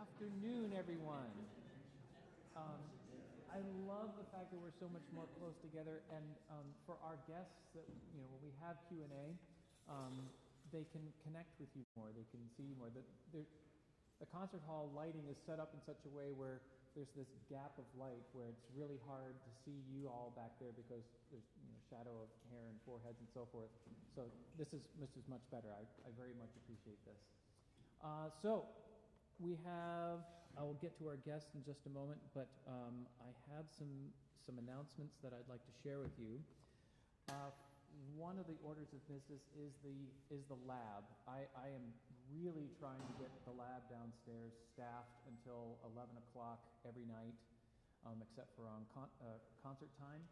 afternoon, everyone. I love the fact that we're so much more close together, and for our guests, that when we have Q&A, they can connect with you more. They can see you more. The concert hall lighting is set up in such a way where there's this gap of light where it's really hard to see you all back there because there's shadow of hair and foreheads and so forth. So this is much better. I very much appreciate this. So we have, I will get to our guests in just a moment, but I have some announcements that I'd like to share with you. One of the orders of business is the lab. I am really trying to get the lab downstairs staffed until 11 o'clock every night, except for on concert time.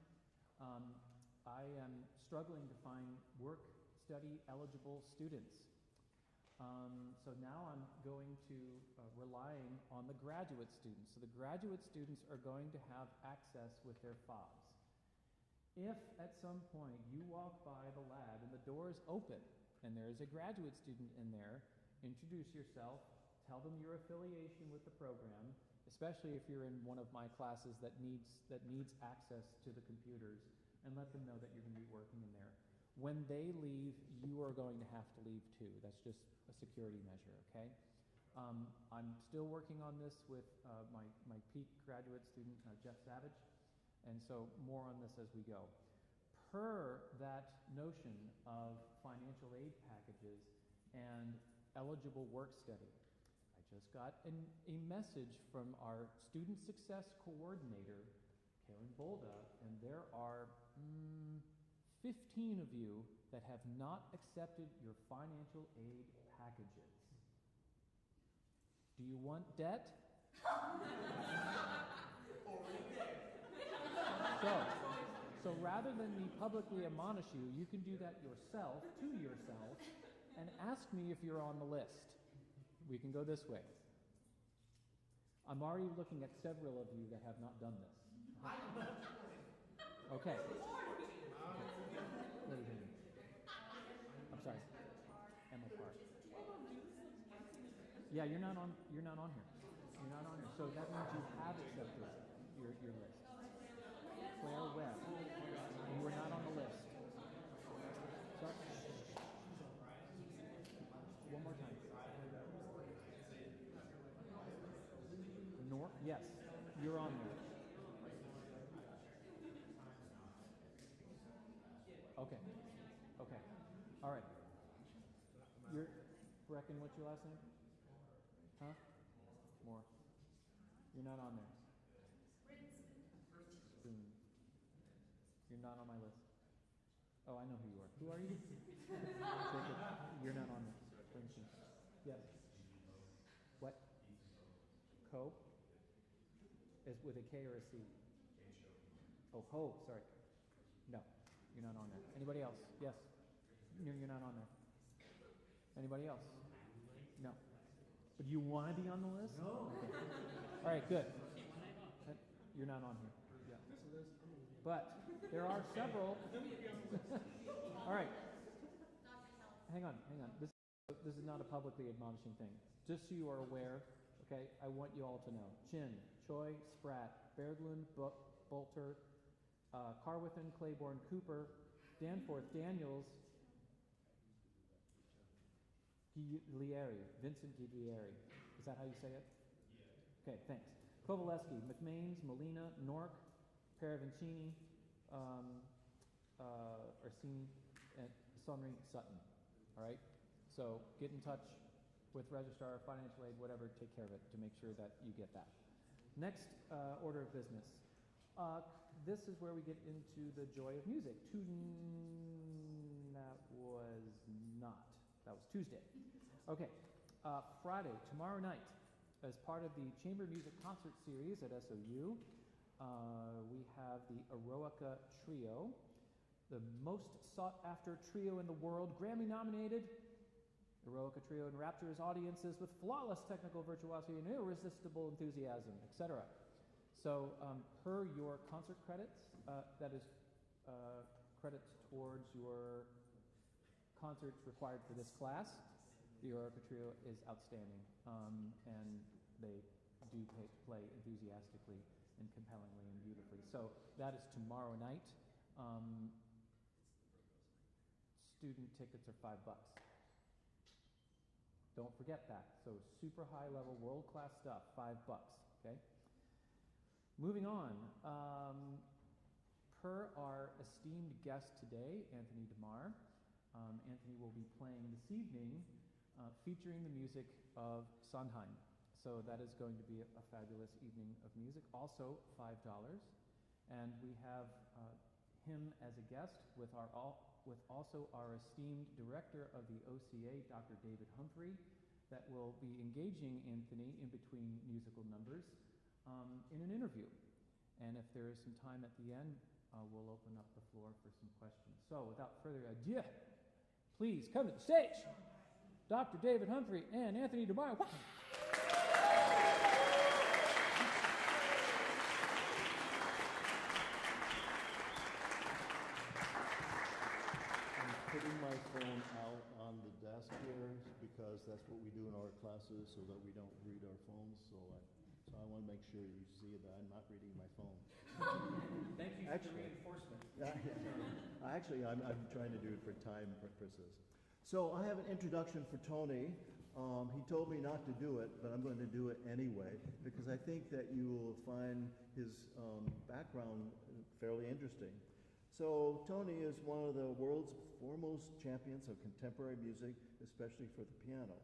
I am struggling to find work-study eligible students. So now I'm going to relying on the graduate students. So the graduate students are going to have access with their fobs. If at some point you walk by the lab and the door is open and there is a graduate student in there, introduce yourself, tell them your affiliation with the program, especially if you're in one of my classes that needs access to the computers, and let them know that you're going to be working in there. When they leave, you are going to have to leave too. That's just a security measure, okay? I'm still working on this with my peak graduate student, Jeff Savage. And so more on this as we go. Per that notion of financial aid packages and eligible work study, I just got a message from our student success coordinator, Karen Bolda, and there are 15 of you that have not accepted your financial aid packages. Do you want debt? Already there. So rather than me publicly admonish you, you can do that yourself, and ask me if you're on the list. We can go this way. I'm already looking at several of you that have not done this. Okay. I'm sorry. Emma Park. Yeah, you're not on here. You're not on here. So that means you have accepted your list. Claire Webb. You were not on the list. Sorry. One more time. Yes, you're on there. Okay. All right. You're Brecken, what's your last name? Huh? Moore. You're not on there. Spoon. You're not on my list. Oh, I know who you are. Who are you? You're not on there. For instance. Yes. What? Co? Is with a K or a C? Oh, Ho. Sorry. No, you're not on there. Anybody else? Yes. You're not on there. Anybody else? No. But you want to be on the list? No. Okay. All right. Good. You're not on here. Yeah. But there are several. All right. Hang on. This is not a publicly admonishing thing. Just so you are aware, okay, I want you all to know. Chin, Choi, Spratt, Berdlin, Bolter, Carwithan, Claiborne, Cooper, Danforth, Daniels, Giglieri, Vincent Giglieri. Is that how you say it? Yeah. Okay, thanks. Kovaleski, McMains, Molina, Nork, Paravincini, Orsini, and Sonri, Sutton. All right? So get in touch with Registrar, Financial Aid, whatever, take care of it to make sure that you get that. Next order of business. This is where we get into the joy of music. That was not. That was Tuesday. Okay. Friday, tomorrow night, as part of the Chamber Music Concert Series at SOU, we have the Eroica Trio, the most sought-after trio in the world, Grammy-nominated. Eroica Trio enraptures audiences with flawless technical virtuosity and irresistible enthusiasm, etc. So, per your concert credits, that is credits towards your concerts required for this class, the Eroica Trio is outstanding, and they do play enthusiastically and compellingly and beautifully. So that is tomorrow night. Student tickets are $5. Don't forget that. So super high level, world-class stuff, $5, okay? Moving on, per our esteemed guest today, Anthony DeMar, Anthony will be playing this evening featuring the music of Sondheim. So that is going to be a fabulous evening of music, also $5. And we have him as a guest with also our esteemed director of the OCA, Dr. David Humphrey, that will be engaging Anthony in between musical numbers in an interview. And if there is some time at the end, we'll open up the floor for some questions. So without further ado, please come to the stage, Dr. David Humphrey and Anthony DeMar. Putting my phone out on the desk here because that's what we do in our classes so that we don't read our phones. So I want to make sure you see that I'm not reading my phone. Thank you for the reinforcement. Actually, I'm trying to do it for time purposes. So I have an introduction for Tony. He told me not to do it, but I'm going to do it anyway because I think that you will find his background fairly interesting. So Tony is one of the world's foremost champions of contemporary music, especially for the piano.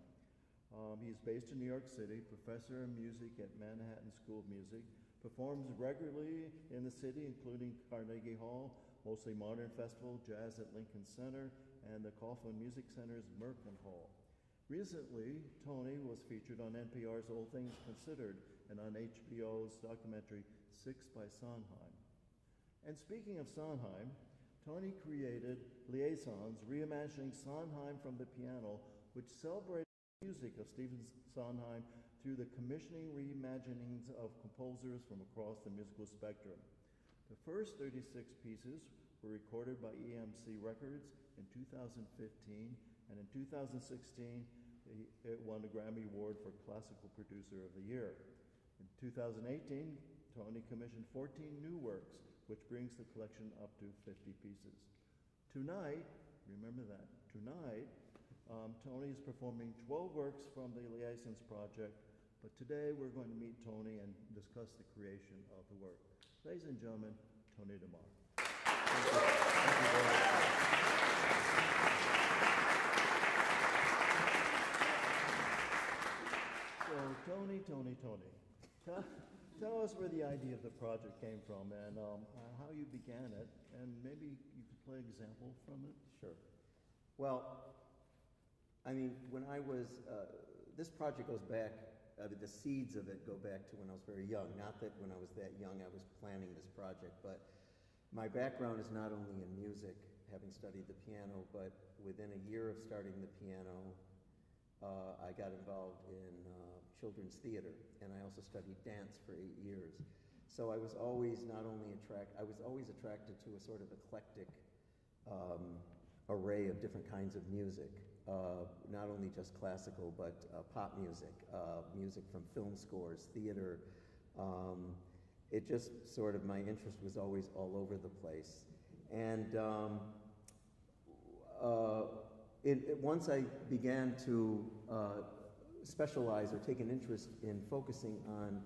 He's based in New York City, professor of music at Manhattan School of Music, performs regularly in the city, including Carnegie Hall, mostly modern festival, jazz at Lincoln Center, and the Kaufman Music Center's Merkin Hall. Recently, Tony was featured on NPR's All Things Considered and on HBO's documentary Six by Sondheim. And speaking of Sondheim, Tony created Liaisons, reimagining Sondheim from the piano, which celebrated the music of Stephen Sondheim through the commissioning reimaginings of composers from across the musical spectrum. The first 36 pieces were recorded by EMC Records in 2015, and in 2016, it won the Grammy Award for Classical Producer of the Year. In 2018, Tony commissioned 14 new works, which brings the collection up to 50 pieces. Tonight, remember that, Tony is performing 12 works from the Liaisons project, but today we're going to meet Tony and discuss the creation of the work. Ladies and gentlemen, Tony DeMar. Thank you. So Tony. Tell us where the idea of the project came from and how you began it, and maybe you could play an example from it. Sure. Well, I mean, when I was, this project goes back, the seeds of it go back to when I was very young. Not that when I was that young I was planning this project, but my background is not only in music, having studied the piano, but within a year of starting the piano, I got involved in children's theater, and I also studied dance for 8 years. So I was always attracted to a sort of eclectic array of different kinds of music, not only just classical, but pop music, music from film scores, theater. It just sort of, my interest was always all over the place. And once I began to specialize or take an interest in focusing on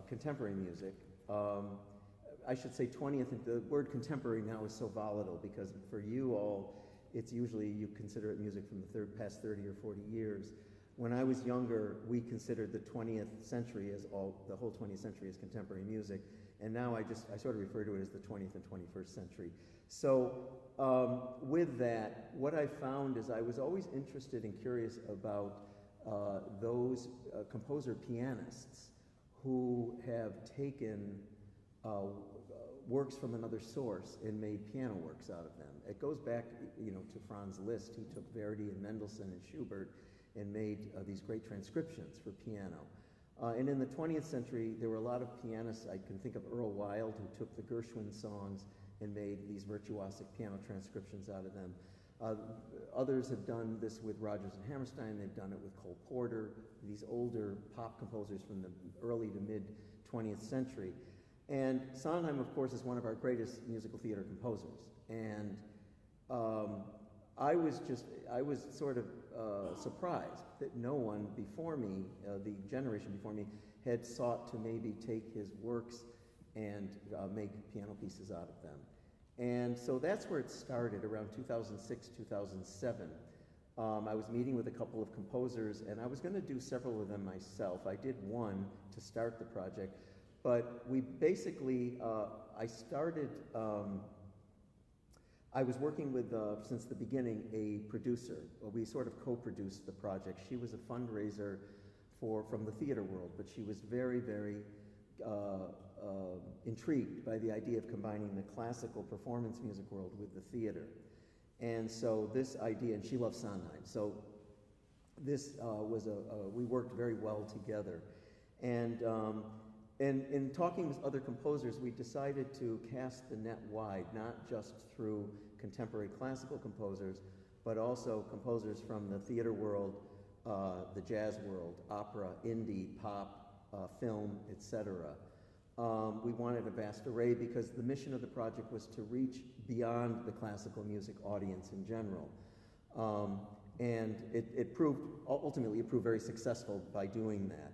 contemporary music, I should say 20th, the word contemporary now is so volatile because for you all, it's usually you consider it music from the past 30 or 40 years. When I was younger, we considered the 20th century as the whole 20th century as contemporary music, and now I sort of refer to it as the 20th and 21st century. So with that, what I found is I was always interested and curious about those composer pianists who have taken works from another source and made piano works out of them. It goes back, to Franz Liszt. He took Verdi and Mendelssohn and Schubert and made these great transcriptions for piano. And in the 20th century, there were a lot of pianists. I can think of Earl Wild, who took the Gershwin songs and made these virtuosic piano transcriptions out of them. Others have done this with Rodgers and Hammerstein. They've done it with Cole Porter, these older pop composers from the early to mid 20th century. And Sondheim, of course, is one of our greatest musical theater composers. And I was sort of surprised that no one before me, the generation before me, had sought to maybe take his works and make piano pieces out of them. And so that's where it started, around 2006, 2007. I was meeting with a couple of composers, and I was going to do several of them myself. I did one to start the project, but we basically, I was working with, since the beginning, a producer. We sort of co-produced the project. She was a fundraiser from the theater world, but she was very, very intrigued by the idea of combining the classical performance music world with the theater. And so this idea, and she loves Sondheim, so this we worked very well together. And in talking with other composers, we decided to cast the net wide, not just through contemporary classical composers, but also composers from the theater world, the jazz world, opera, indie, pop, film, etc. We wanted a vast array because the mission of the project was to reach beyond the classical music audience in general. And ultimately it proved very successful by doing that.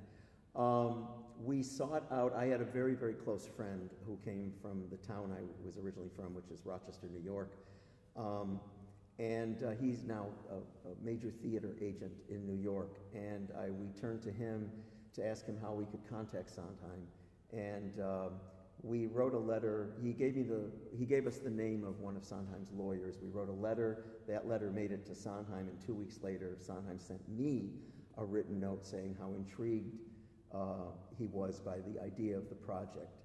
We sought out, I had a very, very close friend who came from the town I was originally from, which is Rochester, New York. And he's now a major theater agent in New York. And we turned to him to ask him how we could contact Sondheim. And we wrote a letter. He gave us the name of one of Sondheim's lawyers. We wrote a letter. That letter made it to Sondheim, and 2 weeks later, Sondheim sent me a written note saying how intrigued he was by the idea of the project.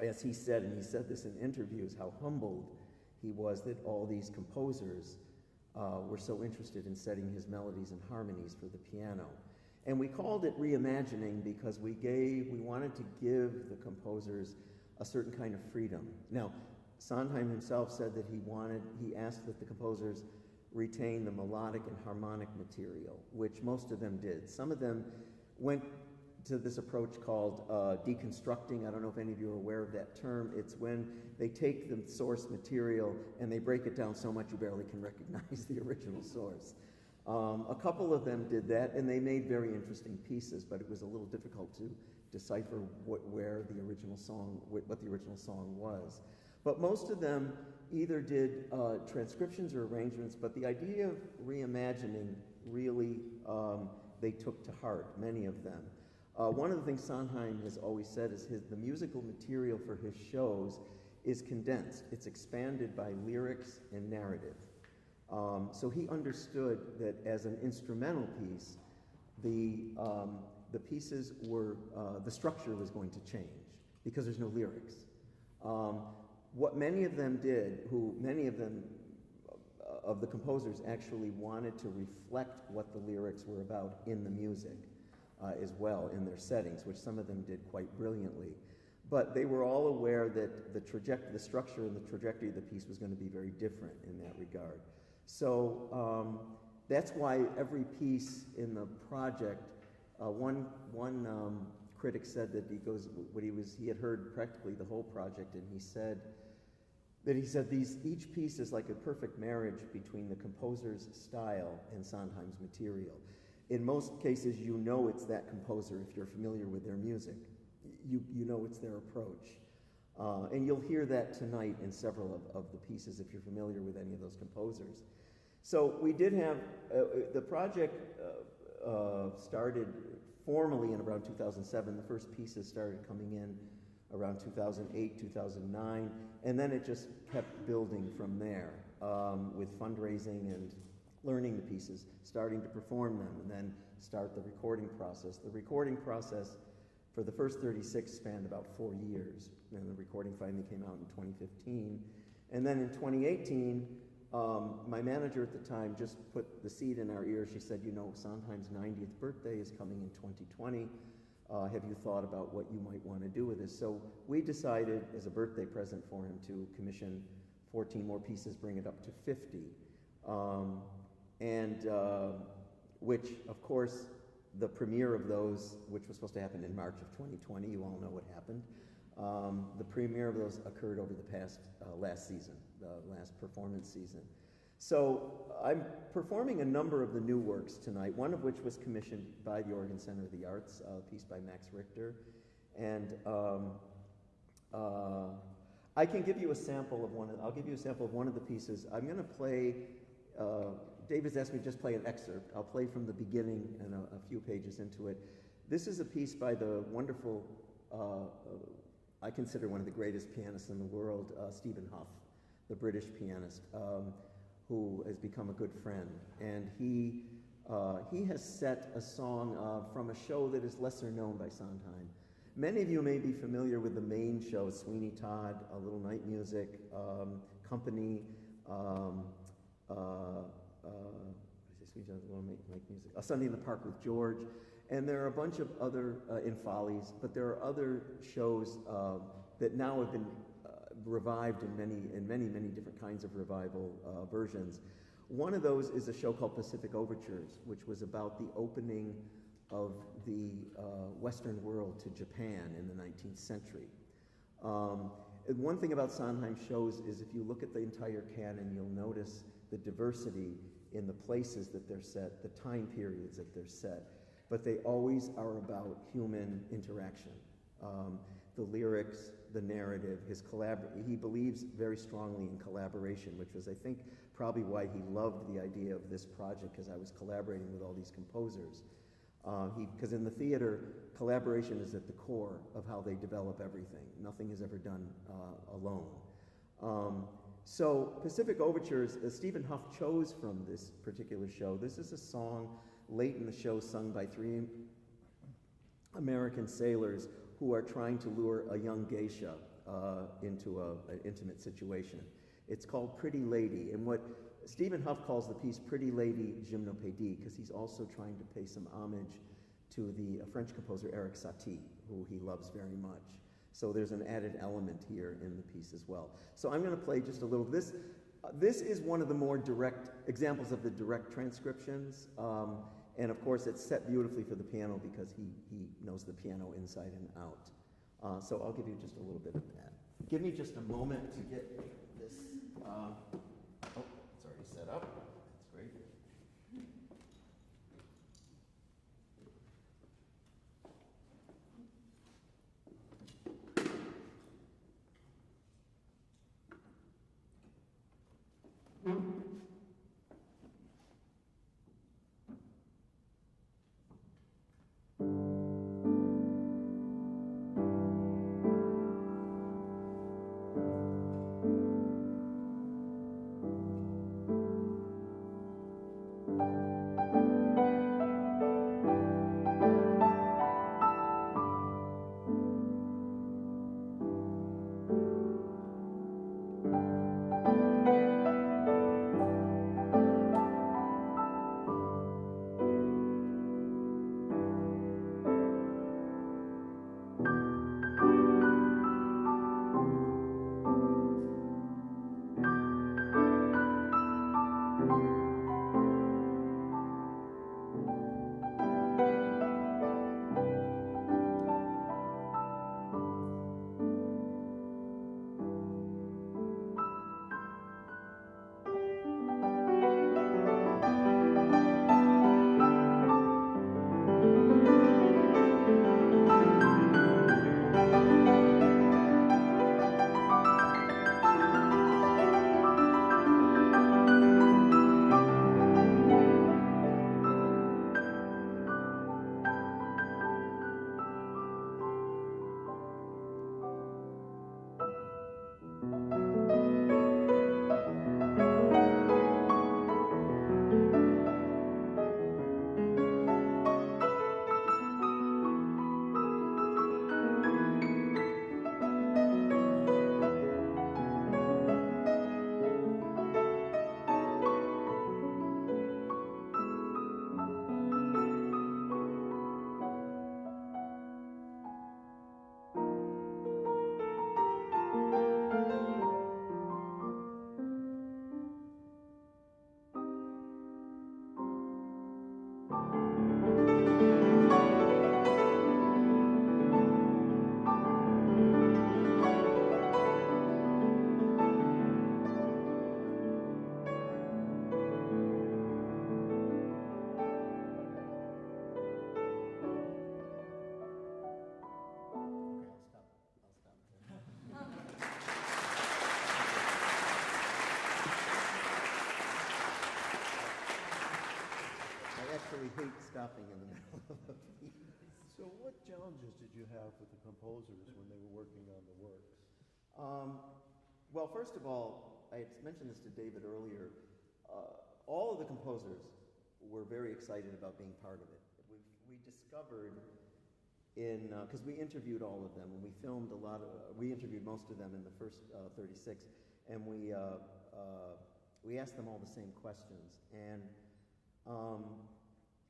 As he said, and he said this in interviews, how humbled he was that all these composers were so interested in setting his melodies and harmonies for the piano. And we called it reimagining because we wanted to give the composers a certain kind of freedom. Now, Sondheim himself said that he asked that the composers retain the melodic and harmonic material, which most of them did. Some of them went to this approach called deconstructing. I don't know if any of you are aware of that term. It's when they take the source material and they break it down so much you barely can recognize the original source. A couple of them did that, and they made very interesting pieces, but it was a little difficult to decipher what the original song was. But most of them either did transcriptions or arrangements, but the idea of reimagining really they took to heart, many of them. One of the things Sondheim has always said is the musical material for his shows is condensed. It's expanded by lyrics and narrative. So he understood that as an instrumental piece, the pieces were, the structure was going to change because there's no lyrics. What many of them did, of the composers actually wanted to reflect what the lyrics were about in the music as well, in their settings, which some of them did quite brilliantly. But they were all aware that the structure and the trajectory of the piece was going to be very different in that regard. So that's why every piece in the project, one critic said that he had heard practically the whole project, and he said each piece is like a perfect marriage between the composer's style and Sondheim's material. In most cases, you know it's that composer if you're familiar with their music. You know it's their approach. And you'll hear that tonight in several of the pieces if you're familiar with any of those composers. So we did have, the project started formally in around 2007. The first pieces started coming in around 2008, 2009, and then it just kept building from there with fundraising and learning the pieces, starting to perform them, and then start the recording process. The recording process for the first 36 spanned about 4 years, and the recording finally came out in 2015. And then in 2018, my manager at the time just put the seed in our ear. She said, Sondheim's 90th birthday is coming in 2020. Have you thought about what you might want to do with this? So we decided, as a birthday present for him, to commission 14 more pieces bring it up to 50. Which, of course, the premiere of those, which was supposed to happen in March of 2020, you all know what happened. The premiere of those occurred over the past last season, the last performance season. So I'm performing a number of the new works tonight, one of which was commissioned by the Oregon Center of the Arts, a piece by Max Richter. And I can give you a sample of I'll give you a sample of one of the pieces. I'm going to play, David's asked me to just play an excerpt. I'll play from the beginning and a few pages into it. This is a piece by the wonderful, I consider one of the greatest pianists in the world, Stephen Hough, the British pianist, who has become a good friend. And he has set a song from a show that is lesser known by Sondheim. Many of you may be familiar with the main show, Sweeney Todd, A Little Night Music, Company, A Sunday in the Park with George, and there are a bunch of other, in Follies, but there are other shows that now have been revived in many different kinds of revival versions. One of those is a show called Pacific Overtures, which was about the opening of the Western world to Japan in the 19th century. One thing about Sondheim shows is if you look at the entire canon, you'll notice the diversity in the places that they're set, the time periods that they're set, but they always are about human interaction. The lyrics, the narrative, he believes very strongly in collaboration, which was, I think, probably why he loved the idea of this project, because I was collaborating with all these composers. Because in the theater, collaboration is at the core of how they develop everything. Nothing is ever done alone. So Pacific Overtures, Stephen Hough chose from this particular show. This is a song late in the show sung by 3 American sailors who are trying to lure a young geisha into an intimate situation. It's called Pretty Lady, and what Stephen Hough calls the piece Pretty Lady Gymnopédie, because he's also trying to pay some homage to the French composer Erik Satie, who he loves very much. So there's an added element here in the piece as well. So I'm going to play just a little. This is one of the more direct examples of the direct transcriptions. And of course, it's set beautifully for the piano because he knows the piano inside and out. So I'll give you just a little bit of that. Give me just a moment to get this. Oh, it's already set up. That's great. with the composers when they were working on the works? Well, first of all, I had mentioned this to David earlier. All of the composers were very excited about being part of it. We discovered because we interviewed all of them, and we filmed we interviewed most of them in the first 36, and we asked them all the same questions. And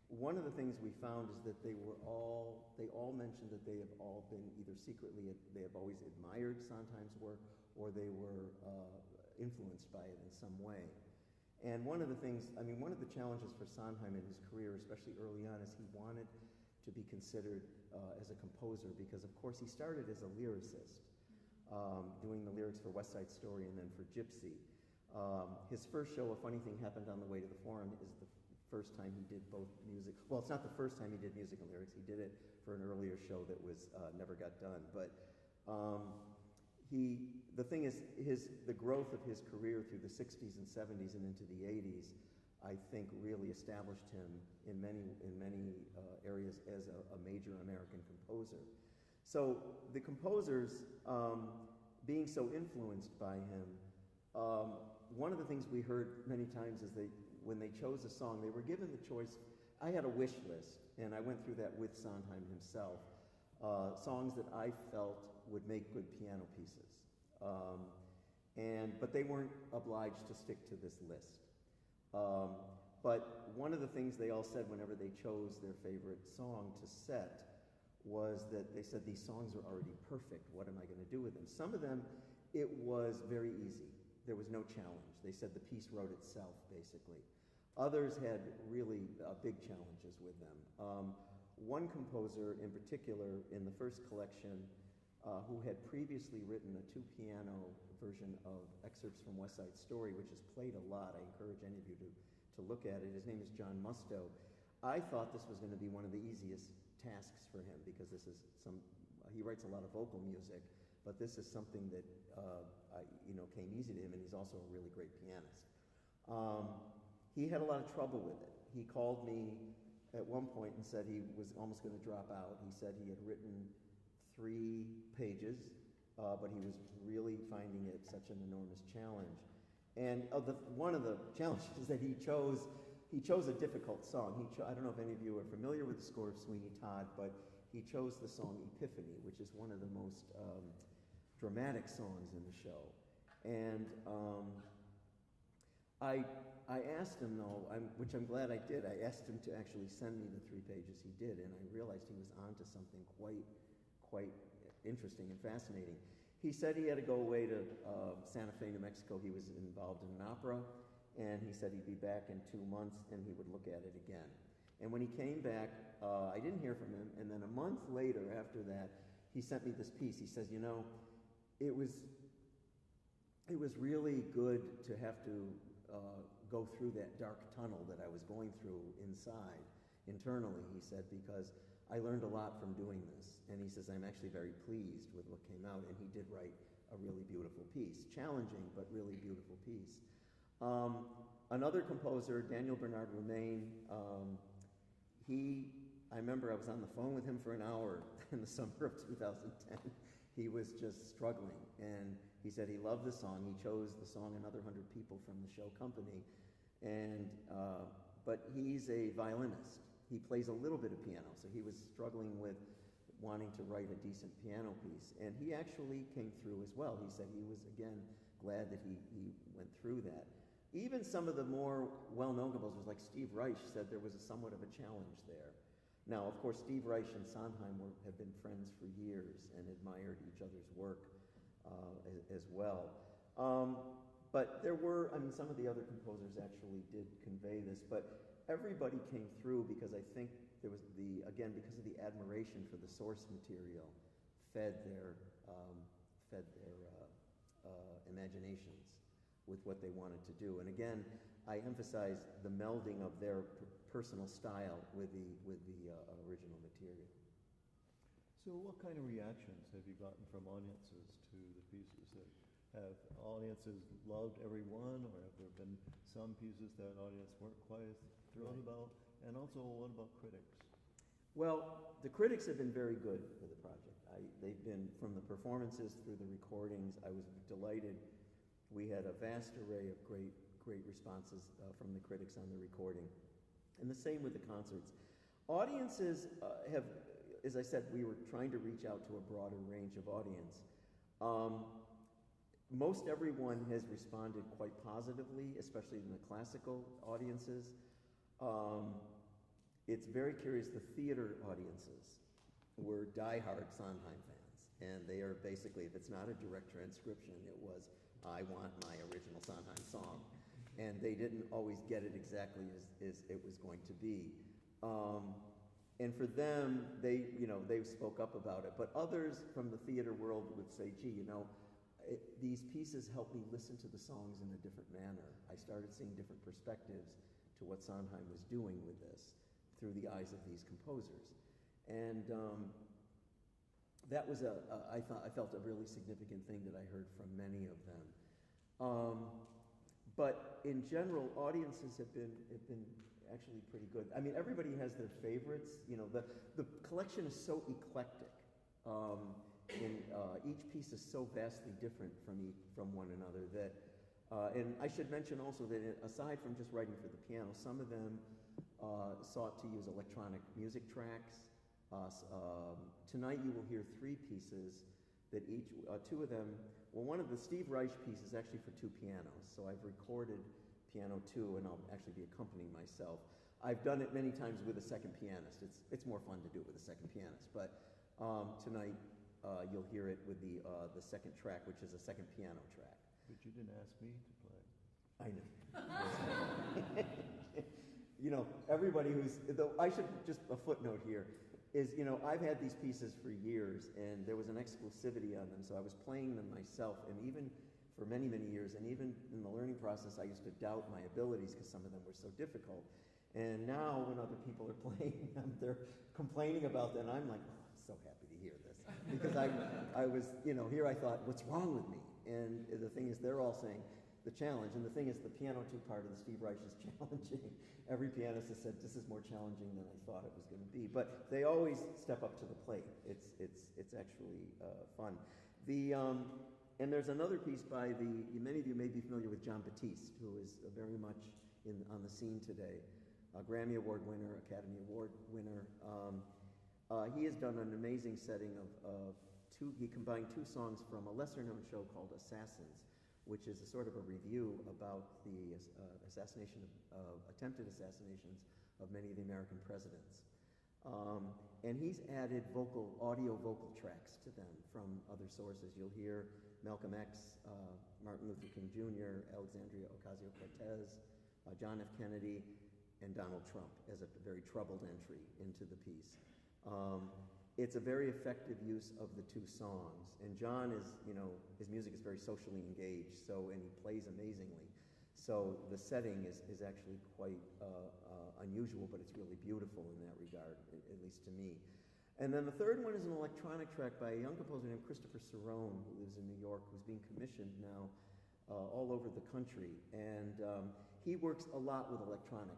one of the things we found is that they all mentioned that they have all been either secretly, they have always admired Sondheim's work, or they were influenced by it in some way. And one of the challenges for Sondheim in his career, especially early on, is he wanted to be considered as a composer because, of course, he started as a lyricist, doing the lyrics for West Side Story and then for Gypsy. His first show, A Funny Thing Happened on the Way to the Forum, is the first time he did both music. Well, it's not the first time he did music and lyrics. He did it for an earlier show that was never got done. But the thing is, the growth of his career through the 60s and 70s and into the 80s, I think, really established him in many areas as a major American composer. So the composers, being so influenced by him, one of the things we heard many times is when they chose a song, they were given the choice. I had a wish list, and I went through that with Sondheim himself, songs that I felt would make good piano pieces. But they weren't obliged to stick to this list. But one of the things they all said whenever they chose their favorite song to set was that they said, these songs are already perfect. What am I going to do with them? Some of them, it was very easy. There was no challenge. They said the piece wrote itself, basically. Others had really big challenges with them. One composer in particular in the first collection who had previously written a two-piano version of excerpts from West Side Story, which is played a lot. I encourage any of you to look at it. His name is John Musto. I thought this was going to be one of the easiest tasks for him because this is he writes a lot of vocal music, but this is something that came easy to him, and he's also a really great pianist. He had a lot of trouble with it. He called me at one point and said he was almost going to drop out. He said he had written 3 pages, but he was really finding it such an enormous challenge. And one of the challenges is that he chose a difficult song. I don't know if any of you are familiar with the score of Sweeney Todd, but he chose the song Epiphany, which is one of the most dramatic songs in the show. And I asked him, though, which I'm glad I did, I asked him to actually send me the 3 pages he did, and I realized he was onto something quite interesting and fascinating. He said he had to go away to Santa Fe, New Mexico. He was involved in an opera, and he said he'd be back in 2 months, and he would look at it again. And when he came back, I didn't hear from him, and then a month later after that, he sent me this piece. He says, it was really good to have to go through that dark tunnel that I was going through internally, he said, because I learned a lot from doing this. And he says, I'm actually very pleased with what came out, and he did write a really beautiful piece. Challenging, but really beautiful piece. Another composer, Daniel Bernard Roumain, I remember I was on the phone with him for an hour in the summer of 2010. He was just struggling, and he said he loved the song. He chose the song Another 100 People from the show company, but he's a violinist. He plays a little bit of piano, so he was struggling with wanting to write a decent piano piece, and he actually came through as well. He said he was, again, glad that he went through that. Even some of the more well-known composers, like Steve Reich, said there was somewhat of a challenge there. Now, of course, Steve Reich and Sondheim have been friends for years and admired each other's work as well. But there were, some of the other composers actually did convey this, but everybody came through because I think there was because of the admiration for the source material fed their imaginations with what they wanted to do. And again, I emphasize the melding of their personal style with the original material. So what kind of reactions have you gotten from audiences to the pieces? Have audiences loved every one, or have there been some pieces that audience weren't quite as thrilled about? And also, what about critics? Well, the critics have been very good for the project. They've been, from the performances through the recordings, I was delighted. We had a vast array of great responses from the critics on the recording. And the same with the concerts. Audiences have, as I said, we were trying to reach out to a broader range of audience. Most everyone has responded quite positively, especially in the classical audiences. It's very curious, the theater audiences were diehard Sondheim fans, and they are basically, if it's not a direct transcription, it was, I want my original Sondheim song. And they didn't always get it exactly as it was going to be. And for them, they spoke up about it. But others from the theater world would say, gee, these pieces helped me listen to the songs in a different manner. I started seeing different perspectives to what Sondheim was doing with this through the eyes of these composers. And that was I felt a really significant thing that I heard from many of them. But in general, audiences have been actually pretty good. I mean, everybody has their favorites. The collection is so eclectic. Each piece is so vastly different from one another that, and I should mention also that aside from just writing for the piano, some of them sought to use electronic music tracks. Tonight you will hear 3 pieces that each, 2 of them, well, one of the Steve Reich pieces is actually for 2 pianos, so I've recorded piano 2 and I'll actually be accompanying myself. I've done it many times with a second pianist. It's more fun to do it with a second pianist, but tonight you'll hear it with the second track, which is a second piano track. But you didn't ask me to play. I know. Everybody I should, just a footnote here, is, I've had these pieces for years, and there was an exclusivity on them, so I was playing them myself, and even for many, many years, and even in the learning process, I used to doubt my abilities because some of them were so difficult. And now, when other people are playing them, they're complaining about them, and I'm like, oh, I'm so happy to hear this. Because I was, here I thought, what's wrong with me? And the thing is, they're all saying, the challenge, and the thing is, the piano 2 part of the Steve Reich is challenging. Every pianist has said, this is more challenging than I thought it was going to be. But they always step up to the plate. It's actually fun. And there's another piece by many of you may be familiar with John Batiste, who is very much on the scene today. A Grammy Award winner, Academy Award winner. He has done an amazing setting of he combined 2 songs from a lesser-known show called Assassins, which is a sort of a review about the attempted assassinations of many of the American presidents. And he's added audio vocal tracks to them from other sources. You'll hear Malcolm X, Martin Luther King Jr., Alexandria Ocasio-Cortez, John F. Kennedy, and Donald Trump as a very troubled entry into the piece. It's a very effective use of the 2 songs. And John is, his music is very socially engaged, and he plays amazingly. So the setting is actually quite unusual, but it's really beautiful in that regard, at least to me. And then the third one is an electronic track by a young composer named Christopher Cerrone, who lives in New York, who's being commissioned now all over the country. And he works a lot with electronic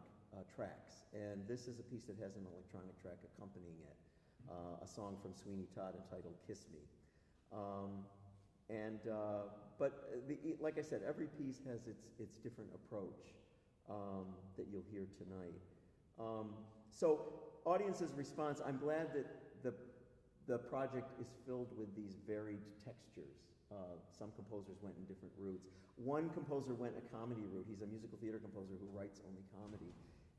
tracks. And this is a piece that has an electronic track accompanying it. A song from Sweeney Todd entitled "Kiss Me," like I said, every piece has its different approach that you'll hear tonight. So, audience's response. I'm glad that the project is filled with these varied textures. Some composers went in different routes. One composer went a comedy route. He's a musical theater composer who writes only comedy.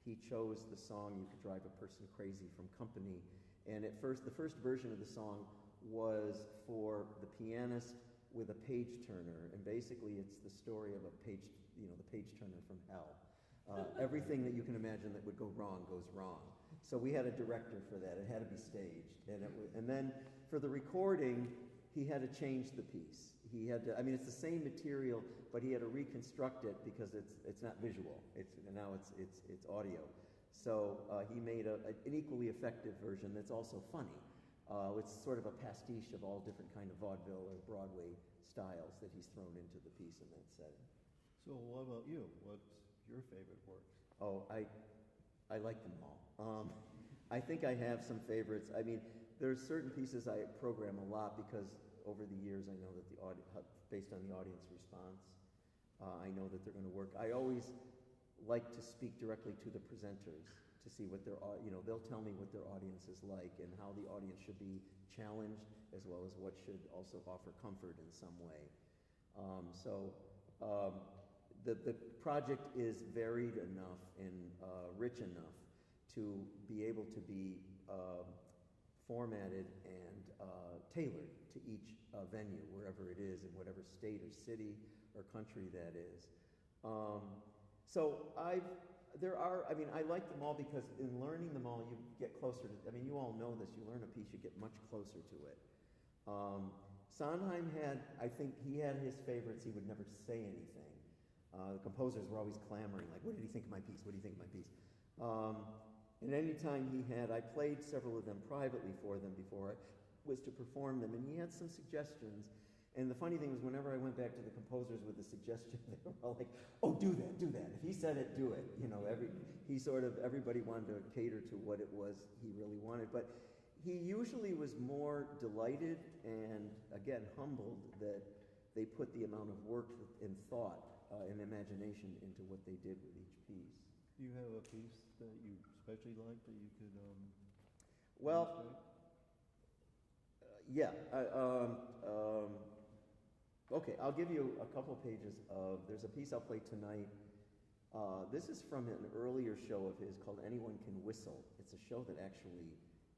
He chose the song "You Could Drive a Person Crazy" from Company. And the first version of the song was for the pianist with a page turner, and basically it's the story of the page turner from hell. Everything that you can imagine that would go wrong goes wrong. So we had a director for that. It had to be staged, and then for the recording, he had to change the piece. It's the same material, but he had to reconstruct it because it's not visual. Now it's audio. So he made an equally effective version that's also funny. It's sort of a pastiche of all different kind of vaudeville or Broadway styles that he's thrown into the piece in that setting. So what about you? What's your favorite works? Oh, I like them all. I think I have some favorites. I mean, there's certain pieces I program a lot because over the years I know that based on the audience response, I know that they're going to work. I always like to speak directly to the presenters to see what they'll tell me what their audience is like and how the audience should be challenged as well as what should also offer comfort in some way. The project is varied enough and rich enough to be able to be formatted and tailored to each venue, wherever it is, in whatever state or city or country that is. I like them all because in learning them all, you get closer to, you all know this, you learn a piece, you get much closer to it. Sondheim I think he had his favorites, he would never say anything. The composers were always clamoring, like, what did he think of my piece? What do you think of my piece? And any time I played several of them privately for them before I was to perform them, and he had some suggestions. And the funny thing was, whenever I went back to the composers with a suggestion, they were all like, oh, do that, do that. If he said it, do it. Everybody wanted to cater to what it was he really wanted. But he usually was more delighted and, again, humbled that they put the amount of work and thought and imagination into what they did with each piece. Do you have a piece that you especially like that you could okay, I'll give you a couple pages there's a piece I'll play tonight. This is from an earlier show of his called Anyone Can Whistle. It's a show that actually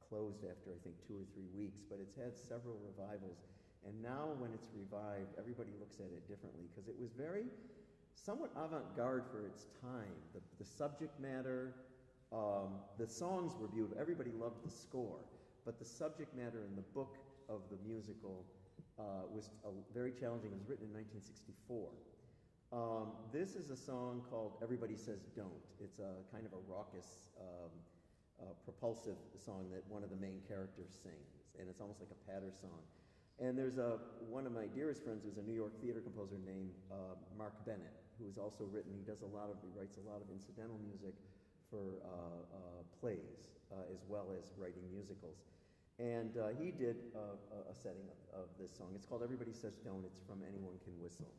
closed after, I think, 2 or 3 weeks, but it's had several revivals. And now when it's revived, everybody looks at it differently because it was somewhat avant-garde for its time. The subject matter, the songs were beautiful. Everybody loved the score, but the subject matter in the book of the musical was very challenging. It was written in 1964. This is a song called Everybody Says Don't. It's a kind of a raucous, propulsive song that one of the main characters sings, and it's almost like a patter song. And there's one of my dearest friends who's a New York theater composer named Mark Bennett, who has also written, he writes a lot of incidental music for plays, as well as writing musicals. And he did a setting of this song. It's called Everybody Says Don't. It's from Anyone Can Whistle.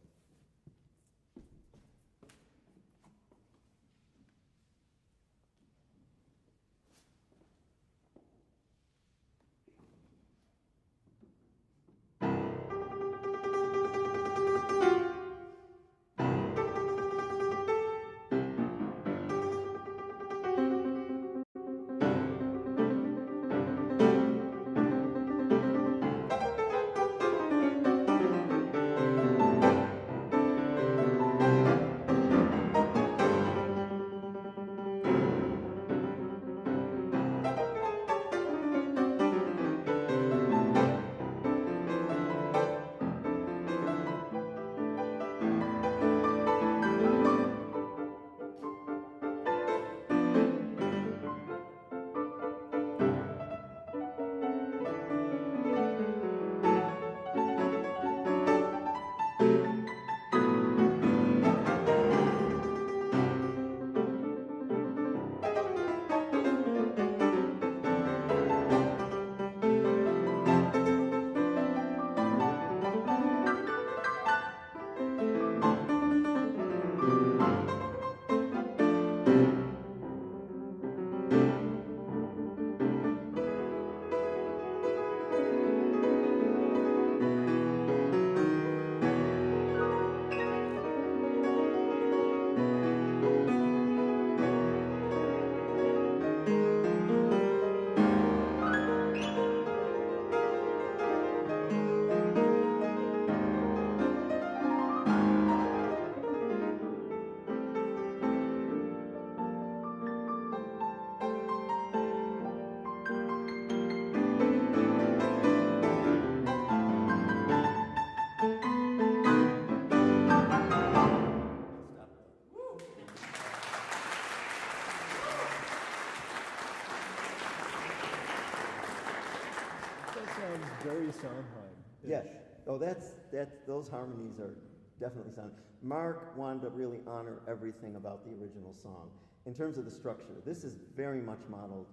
Very Sondheim. Yes. Oh, those harmonies are definitely Sondheim. Mark wanted to really honor everything about the original song. In terms of the structure, this is very much modeled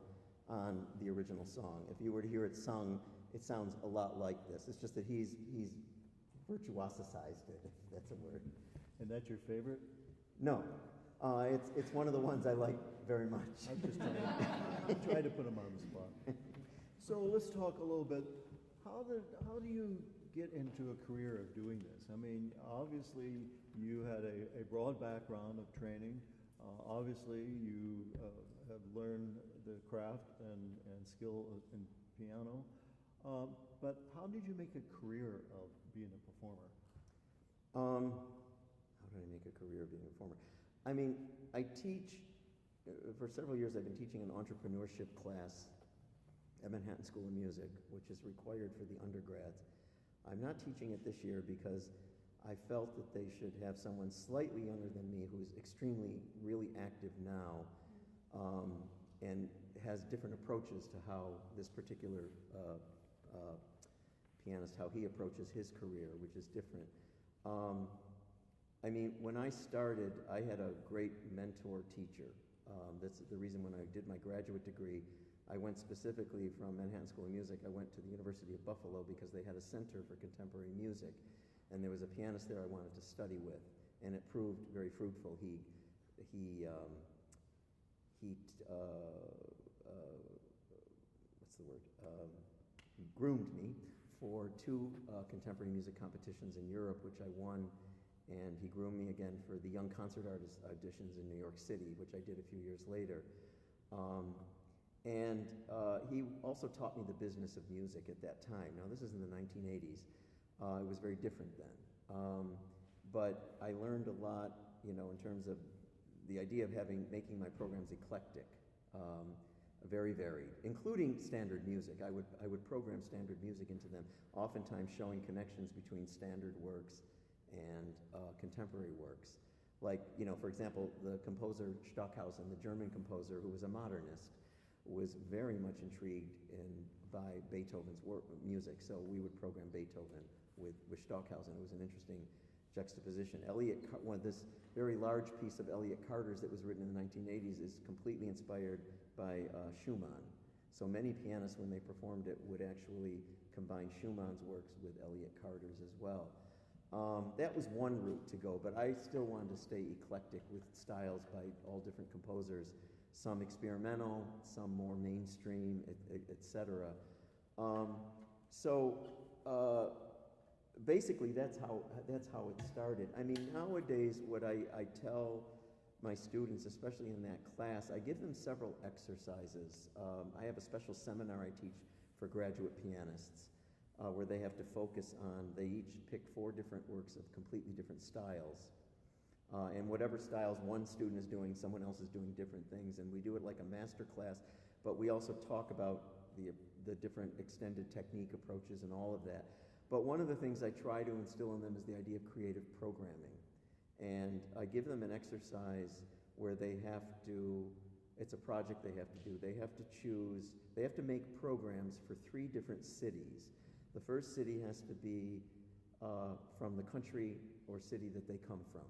on the original song. If you were to hear it sung, it sounds a lot like this. It's just that he's virtuosized it, if that's a word. And that's your favorite? No, it's one of the ones I like very much. I'm just trying to put him on the spot. So let's talk a little bit. How do you get into a career of doing this? I mean, obviously you had a broad background of training. Obviously you have learned the craft and skill in piano. But how did you make a career of being a performer? How did I make a career of being a performer? I mean, I teach, for several years I've been teaching an entrepreneurship class at Manhattan School of Music, which is required for the undergrads. I'm not teaching it this year because I felt that they should have someone slightly younger than me who's extremely, really active now, and has different approaches to how this particular pianist, how he approaches his career, which is different. I mean, when I started, I had a great mentor teacher. That's the reason when I did my graduate degree, I went specifically from Manhattan School of Music. I went to the University of Buffalo because they had a center for contemporary music, and there was a pianist there I wanted to study with, and it proved very fruitful. He groomed me for 2 contemporary music competitions in Europe, which I won, and he groomed me again for the Young Concert Artist auditions in New York City, which I did a few years later. He also taught me the business of music at that time. Now, this is in the 1980s. It was very different then. But I learned a lot, you know, in terms of the idea of making my programs eclectic, very varied, including standard music. I would program standard music into them, oftentimes showing connections between standard works and contemporary works. Like, you know, for example, the composer Stockhausen, the German composer who was a modernist, was very much intrigued by Beethoven's music, so we would program Beethoven with Stockhausen. It was an interesting juxtaposition. This very large piece of Elliott Carter's that was written in the 1980s is completely inspired by Schumann. So many pianists, when they performed it, would actually combine Schumann's works with Elliott Carter's as well. That was one route to go, but I still wanted to stay eclectic with styles by all different composers, some experimental, some more mainstream, etc. Basically, that's how it started. I mean, nowadays, what I tell my students, especially in that class, I give them several exercises. I have a special seminar I teach for graduate pianists, where they have to focus on, they each pick 4 different works of completely different styles. And whatever styles one student is doing, someone else is doing different things, and we do it like a master class, but we also talk about the different extended technique approaches and all of that. But one of the things I try to instill in them is the idea of creative programming. And I give them an exercise where they have to, it's a project they have to do. They have to choose, they have to make programs for 3 different cities. The first city has to be from the country or city that they come from,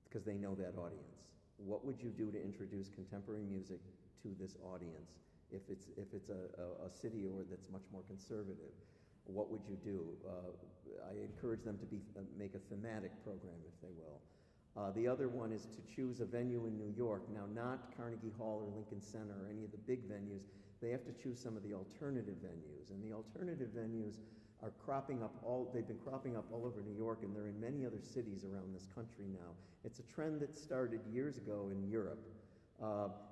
because they know that audience. What would you do to introduce contemporary music to this audience if it's a city that's much more conservative? What would you do? I encourage them to make a thematic program, if they will. The other one is to choose a venue in New York. Now, not Carnegie Hall or Lincoln Center or any of the big venues. They have to choose some of the alternative venues. And the alternative venues are they've been cropping up all over New York, and they're in many other cities around this country now. It's a trend that started years ago in Europe.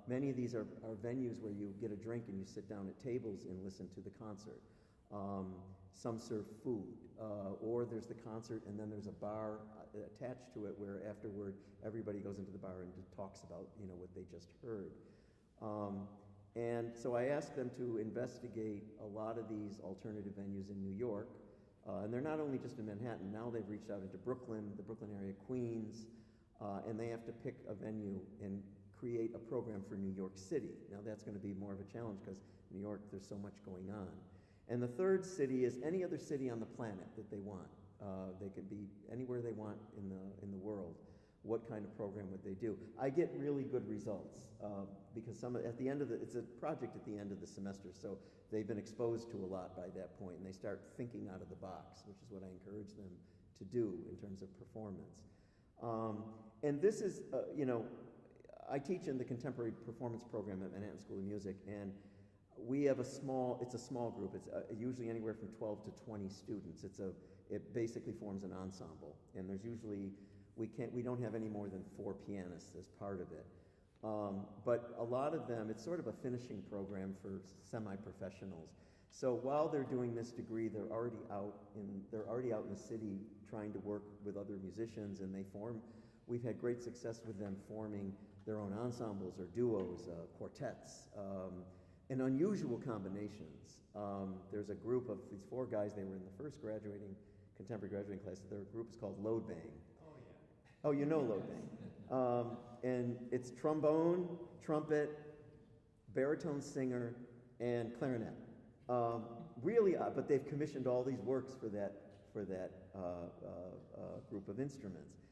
Many of these are venues where you get a drink and you sit down at tables and listen to the concert. Some serve food, or there's the concert and then there's a bar attached to it where afterward everybody goes into the bar and talks about, you know, what they just heard. And so I asked them to investigate a lot of these alternative venues in New York, and they're not only just in Manhattan. Now they've reached out into Brooklyn, the Brooklyn area, Queens, and they have to pick a venue and create a program for New York City. Now that's going to be more of a challenge because New York, there's so much going on. And the third city is any other city on the planet that they want. They could be anywhere they want in the world. what kind of program would they do. I get really good results because at the end of it's a project at the end of the semester, so they've been exposed to a lot by that point, and they start thinking out of the box, which is what I encourage them to do in terms of performance. And this is, I teach in the contemporary performance program at Manhattan School of Music, and we have it's a small group. It's usually anywhere from 12 to 20 students. It basically forms an ensemble, and there's usually, we don't have any more than 4 pianists as part of it. But a lot of them, it's sort of a finishing program for semi-professionals. So while they're doing this degree, they're already out in the city trying to work with other musicians, and we've had great success with them forming their own ensembles or duos, quartets, and unusual combinations. There's a group of these 4 guys, they were in the first contemporary graduating class. Their group is called Load Bang. Oh, yeah. Oh, you know Load Bang. And it's trombone, trumpet, baritone singer, and clarinet. Really odd, but they've commissioned all these works for that group of instruments.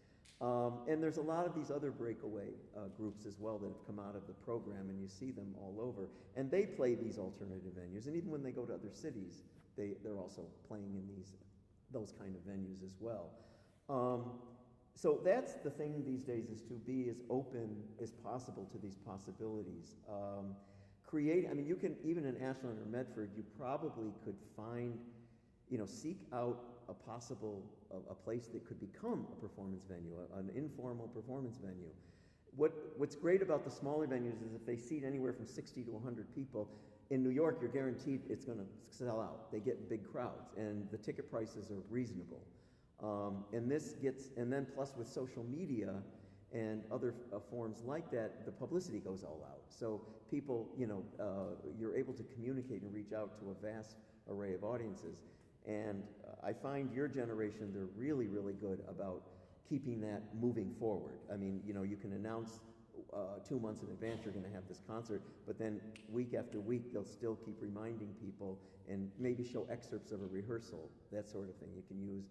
And there's a lot of these other breakaway groups as well that have come out of the program, and you see them all over. And they play these alternative venues, and even when they go to other cities, they're also playing in those kind of venues as well. So that's the thing these days, is to be as open as possible to these possibilities. You can, even in Ashland or Medford, you probably could find, seek out a place that could become a performance venue, an informal performance venue. What's great about the smaller venues is if they seat anywhere from 60 to 100 people, in New York, you're guaranteed it's going to sell out. They get big crowds, and the ticket prices are reasonable. And then plus with social media and other forms like that, the publicity goes all out. So people, you're able to communicate and reach out to a vast array of audiences. And I find your generation, they're really, really good about keeping that moving forward. I mean, you can announce 2 months in advance you're going to have this concert, but then week after week they'll still keep reminding people and maybe show excerpts of a rehearsal, that sort of thing. You can use,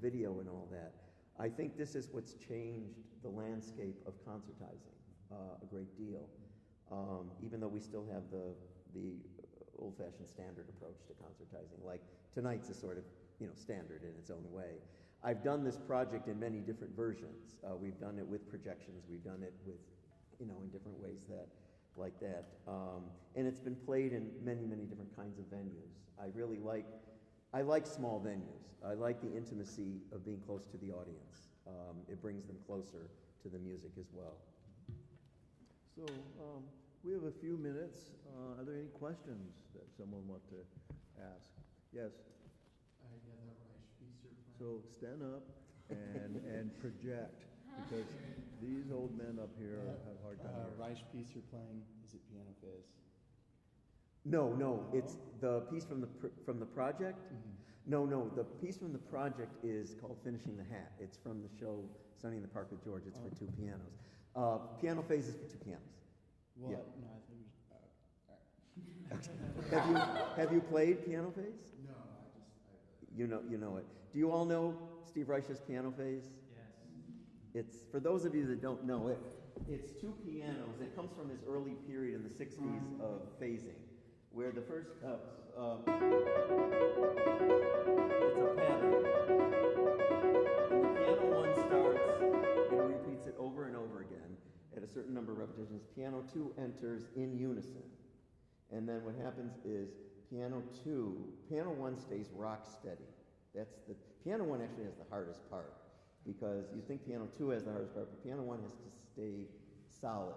video and all that. I think this is what's changed the landscape of concertizing a great deal, even though we still have the old-fashioned standard approach to concertizing. Like tonight's a sort of, standard in its own way. I've done this project in many different versions. We've done it with projections. We've done it with, in different ways like that. And it's been played in many, many different kinds of venues. I like small venues. I like the intimacy of being close to the audience. It brings them closer to the music as well. So we have a few minutes. Are there any questions that someone wants to ask? Yes? So stand up and project, because these old men up here have a hard time hearing. Reich piece you're playing, is it Piano Phase? No, it's the piece from the project. Mm-hmm. No, the piece from the project is called Finishing the Hat. It's from the show Sunny in the Park with George. It's for 2 pianos. Piano Phase is for 2 pianos. Well, yeah. No, I think we All right. Have you played Piano Phase? No, You know it. Do you all know Steve Reich's Piano Phase? Yes. It's, for those of you that don't know it, it's 2 pianos. It comes from his early period in the 60s of phasing, where the first, it's a pattern. And the piano 1 starts and repeats it over and over again at a certain number of repetitions. Piano 2 enters in unison. And then what happens is piano 1 stays rock steady. Piano 1 actually has the hardest part, because you think piano 2 has the hardest part, but piano 1 has to stay solid.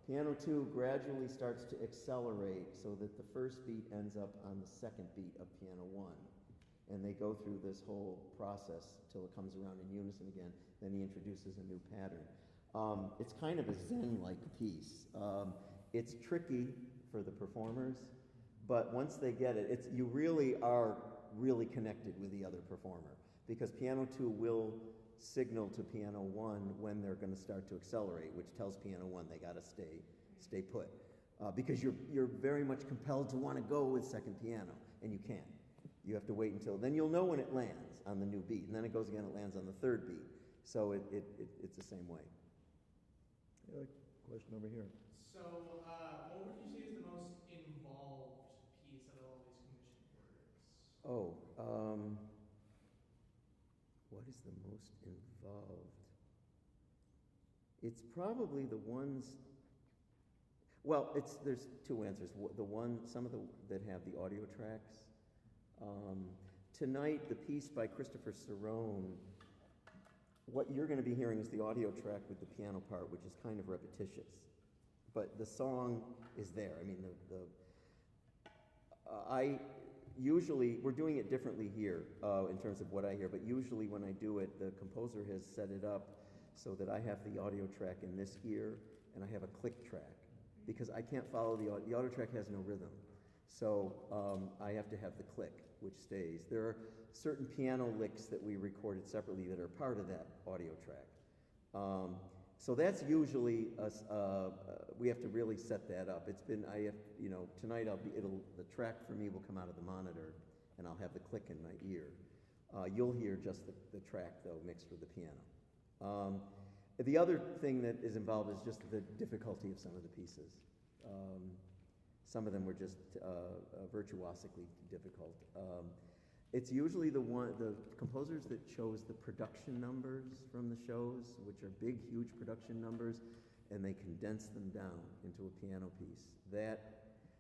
Piano 2 gradually starts to accelerate so that the first beat ends up on the second beat of piano 1. And they go through this whole process till it comes around in unison again. Then he introduces a new pattern. It's kind of a Zen-like piece. It's tricky for the performers, but once they get it, you really are really connected with the other performer, because piano 2 will signal to piano 1 when they're going to start to accelerate, which tells piano 1 they got to stay put, because you're very much compelled to want to go with second piano, and you can't. You have to wait until then. You'll know when it lands on the new beat, and then it goes again. It lands on the third beat. So it's the same way. Yeah, question over here. So, what would you say is the most involved piece out of all these commissioned works? Oh, what is the most involved? It's probably the ones. Well, there's two answers. Some of the that have the audio tracks. Tonight, the piece by Christopher Cerrone. What you're going to be hearing is the audio track with the piano part, which is kind of repetitious, but the song is there. I mean, I usually, we're doing it differently here in terms of what I hear, but usually when I do it, the composer has set it up so that I have the audio track in this ear and I have a click track, because I can't follow the audio track has no rhythm. So I have to have the click, which stays. There are certain piano licks that we recorded separately that are part of that audio track. So that's usually us. We have to really set that up. It's been tonight the track for me will come out of the monitor, and I'll have the click in my ear. You'll hear just the track though mixed with the piano. The other thing that is involved is just the difficulty of some of the pieces. Some of them were just virtuosically difficult. It's usually the composers that chose the production numbers from the shows, which are big, huge production numbers, and they condense them down into a piano piece.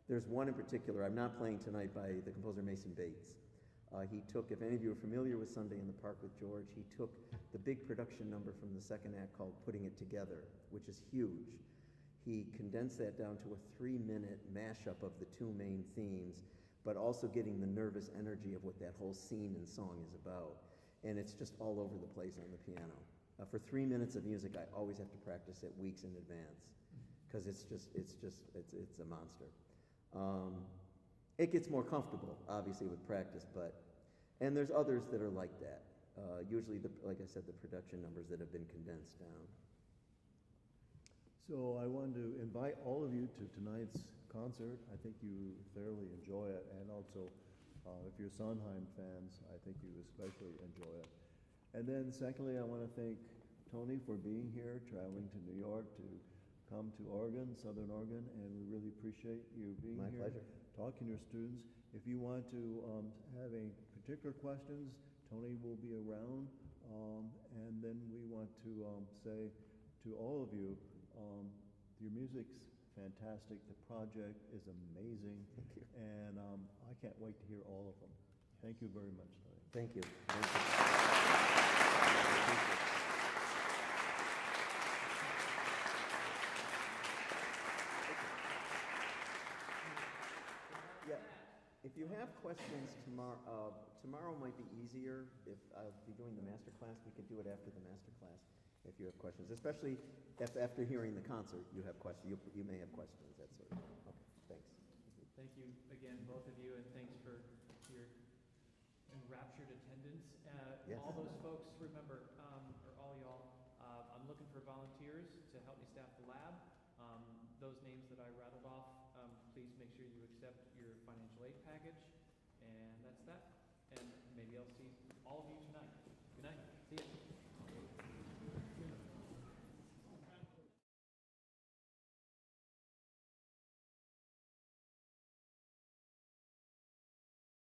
There's one in particular, I'm not playing tonight, by the composer Mason Bates. He took, if any of you are familiar with Sunday in the Park with George, he took the big production number from the second act called Putting It Together, which is huge. He condensed that down to a 3-minute mashup of the two main themes, but also getting the nervous energy of what that whole scene and song is about. And it's just all over the place on the piano. For 3 minutes of music, I always have to practice it weeks in advance, because it's a monster. It gets more comfortable, obviously, with practice, and there's others that are like that. Usually, like I said, the production numbers that have been condensed down. So I wanted to invite all of you to tonight's concert. I think you thoroughly enjoy it, and also if you're Sondheim fans, I think you especially enjoy it. And then secondly, I want to thank Tony for being here, traveling to New York to come to Oregon, Southern Oregon, and we really appreciate you being My here. pleasure. Talking to your students. If you want to have any particular questions, Tony will be around. And then we want to say to all of you, your music's fantastic. The project is amazing. Thank you. And I can't wait to hear all of them. Thank you very much, Tony. Thank you. Thank you. If you have questions tomorrow might be easier. If I'll be doing the master class, we could do it after the master class. If you have questions, especially after hearing the concert, you have questions. You may have questions. That sort of thing. Okay, thanks. Thank you again, both of you, and thanks for your enraptured attendance. Yes. All those folks, remember, or all y'all, I'm looking for volunteers to help me staff the lab. Those names that I rattled off, please make sure you accept your financial aid package, and that's that. And maybe I'll